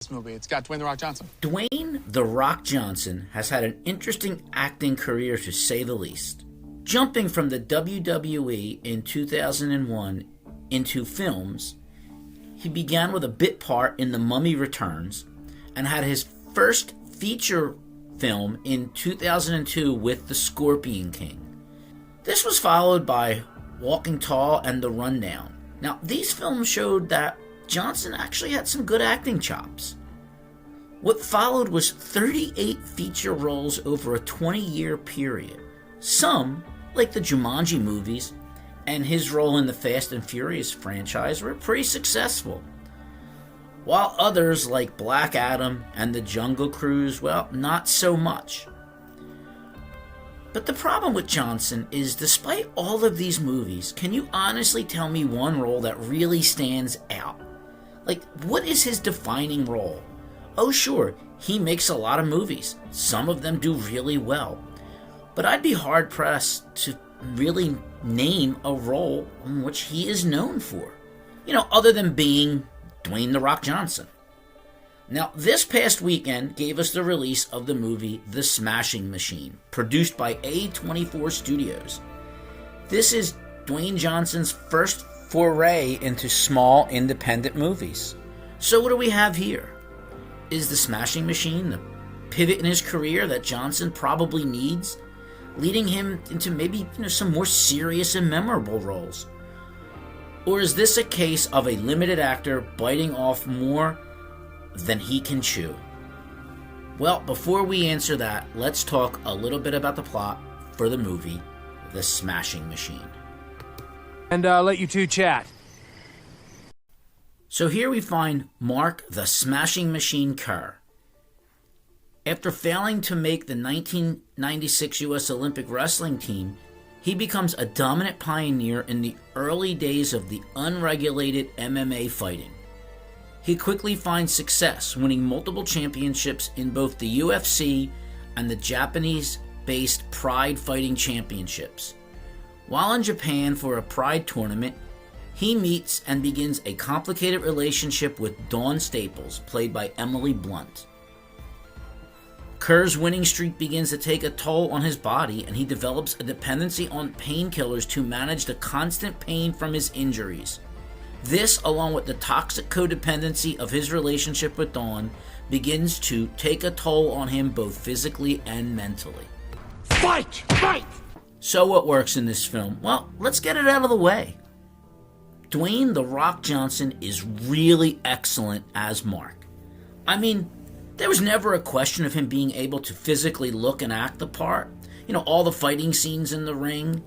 This movie. It's got Dwayne The Rock Johnson. Dwayne The Rock Johnson has had an interesting acting career to say the least. Jumping from the WWE in 2001 into films, he began with a bit part in The Mummy Returns and had his first feature film in 2002 with The Scorpion King. This was followed by Walking Tall and The Rundown. Now, these films showed that Johnson actually had some good acting chops. What followed was 38 feature roles over a 20-year period. Some, like the Jumanji movies and his role in the Fast and Furious franchise, were pretty successful. While others, like Black Adam and The Jungle Cruise, well, not so much. But the problem with Johnson is, despite all of these movies, can you honestly tell me one role that really stands out? Like, what is his defining role? Oh sure, he makes a lot of movies. Some of them do really well. But I'd be hard-pressed to really name a role in which he is known for. Other than being Dwayne The Rock Johnson. Now, this past weekend gave us the release of the movie The Smashing Machine, produced by A24 Studios. This is Dwayne Johnson's first foray into small, independent movies. So what do we have here? Is The Smashing Machine the pivot in his career that Johnson probably needs, leading him into maybe some more serious and memorable roles? Or is this a case of a limited actor biting off more than he can chew? Well, before we answer that, let's talk a little bit about the plot for the movie The Smashing Machine. And let you two chat. So here we find Mark the Smashing Machine Kerr. After failing to make the 1996 U.S. Olympic wrestling team, he becomes a dominant pioneer in the early days of the unregulated MMA fighting. He quickly finds success, winning multiple championships in both the UFC and the Japanese-based Pride Fighting Championships. While in Japan for a Pride tournament, he meets and begins a complicated relationship with Dawn Staples, played by Emily Blunt. Kerr's winning streak begins to take a toll on his body, and he develops a dependency on painkillers to manage the constant pain from his injuries. This, along with the toxic codependency of his relationship with Dawn, begins to take a toll on him both physically and mentally. Fight! Fight! So what works in this film? Well, let's get it out of the way. Dwayne The Rock Johnson is really excellent as Mark. I mean, there was never a question of him being able to physically look and act the part. All the fighting scenes in the ring,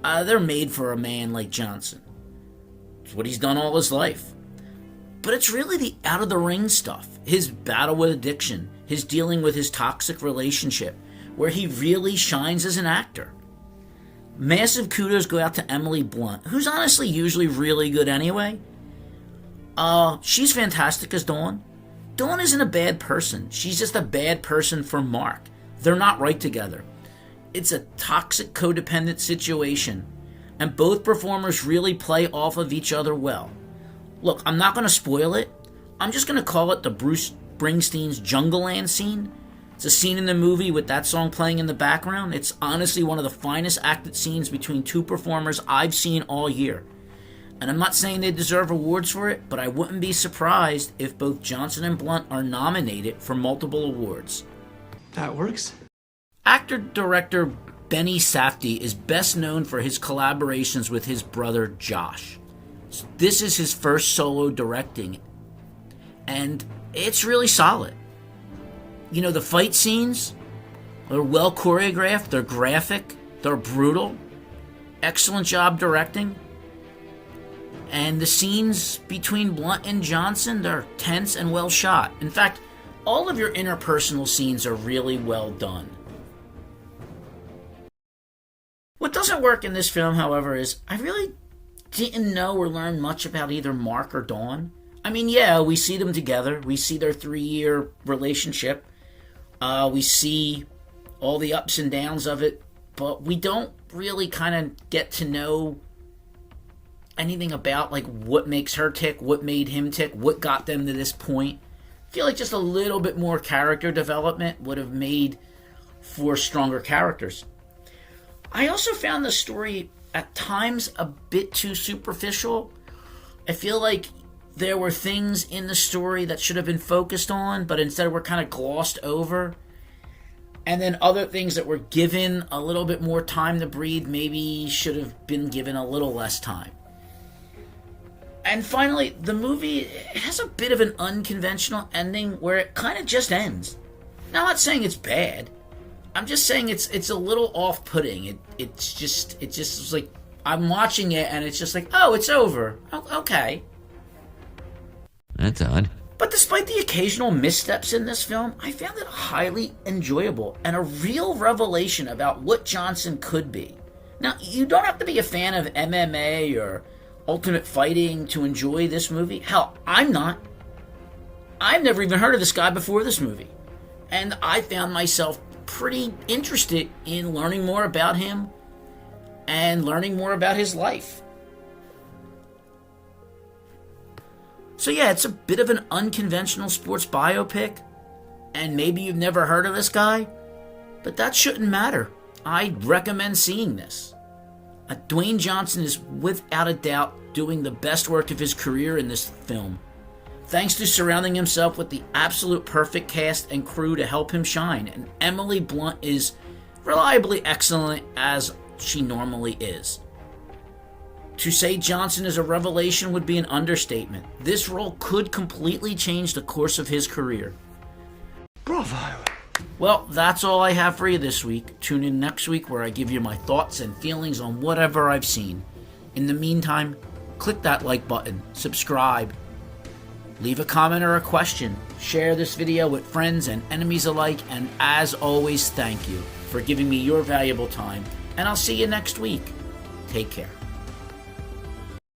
they're made for a man like Johnson. It's what he's done all his life. But it's really the out-of-the-ring stuff, his battle with addiction, his dealing with his toxic relationship, where he really shines as an actor. Massive kudos go out to Emily Blunt, who's honestly usually really good anyway. She's fantastic as Dawn. Dawn isn't a bad person. She's just a bad person for Mark. They're not right together. It's a toxic codependent situation, and both performers really play off of each other well. Look, I'm not going to spoil it. I'm just going to call it the Bruce Springsteen's Jungle Land scene. It's a scene in the movie with that song playing in the background. It's honestly one of the finest acted scenes between two performers I've seen all year. And I'm not saying they deserve awards for it, but I wouldn't be surprised if both Johnson and Blunt are nominated for multiple awards. That works. Actor-director Benny Safdie is best known for his collaborations with his brother Josh. This is his first solo directing, and it's really solid. The fight scenes, they're well choreographed, they're graphic, they're brutal. Excellent job directing. And the scenes between Blunt and Johnson, they're tense and well shot. In fact, all of your interpersonal scenes are really well done. What doesn't work in this film, however, is I really didn't know or learn much about either Mark or Dawn. I mean, yeah, we see them together. We see their 3-year relationship. We see all the ups and downs of it, but we don't really kind of get to know anything about what makes her tick, what made him tick, what got them to this point. I feel like just a little bit more character development would have made for stronger characters. I also found the story at times a bit too superficial. I feel like there were things in the story that should have been focused on, but instead were kind of glossed over. And then other things that were given a little bit more time to breathe maybe should have been given a little less time. And finally, the movie has a bit of an unconventional ending where it kind of just ends. Now, I'm not saying it's bad. I'm just saying it's a little off-putting. It's just like I'm watching it and it's just like, oh, it's over. Okay. That's odd. But despite the occasional missteps in this film, I found it highly enjoyable and a real revelation about what Johnson could be. Now, you don't have to be a fan of MMA or Ultimate Fighting to enjoy this movie. Hell, I'm not. I've never even heard of this guy before this movie. And I found myself pretty interested in learning more about him and learning more about his life. So yeah, it's a bit of an unconventional sports biopic, and maybe you've never heard of this guy, but that shouldn't matter. I recommend seeing this. Dwayne Johnson is without a doubt doing the best work of his career in this film, thanks to surrounding himself with the absolute perfect cast and crew to help him shine, and Emily Blunt is reliably excellent as she normally is. To say Johnson is a revelation would be an understatement. This role could completely change the course of his career. Bravo. Well, that's all I have for you this week. Tune in next week where I give you my thoughts and feelings on whatever I've seen. In the meantime, click that like button, subscribe, leave a comment or a question, share this video with friends and enemies alike, and as always, thank you for giving me your valuable time, and I'll see you next week. Take care.